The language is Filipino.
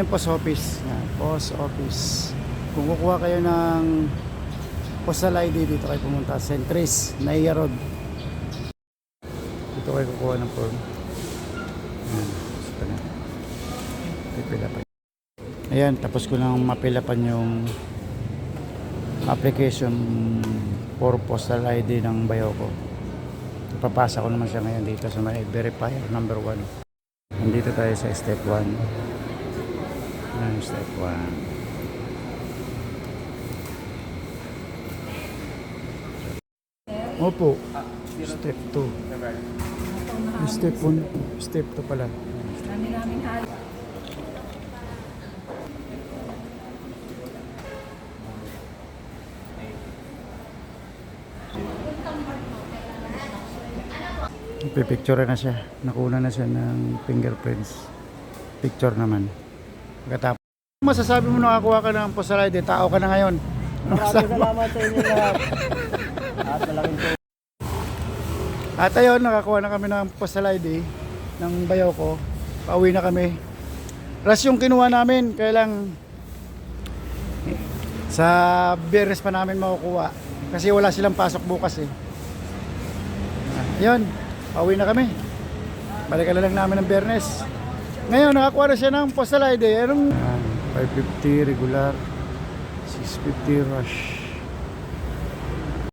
yung post office. Yan, post office. Kung kukuha kayo ng postal ID, dito kayo pumunta. Centris, Naiya Road. Dito kayo kukuha ng form. Yan, gusto na. Pipila pa. Ayan, tapos ko nang mapilapan yung application for postal ID ng bayo ko. Ipapasa ko naman siya ngayon dito sa may verifier number 1. Nandito tayo sa step 1. Yan, step 1. Opo. Step 2. Step 1. Step 2 pala. Namin halo. Pipicture na siya. Nakuna na siya ng fingerprints. Picture naman. Pagkatapos. Masasabi mo nakakuha ka ng postal ID, tao ka na ngayon. Maraming salamat sa inyo lahat. At malaking po. At ayun, nakakuha na kami ng postal ID ng bayaw ko. Pauwi na kami. Ras yung kinuha namin, kaya lang sa Biyernes pa namin makukuha. Kasi wala silang pasok bukas eh. Ayun, pauwi na kami. Balikan na lang namin ng Biyernes. Ngayon, nakakuha na siya ng postal ID. Anong 550 regular, 650 rush.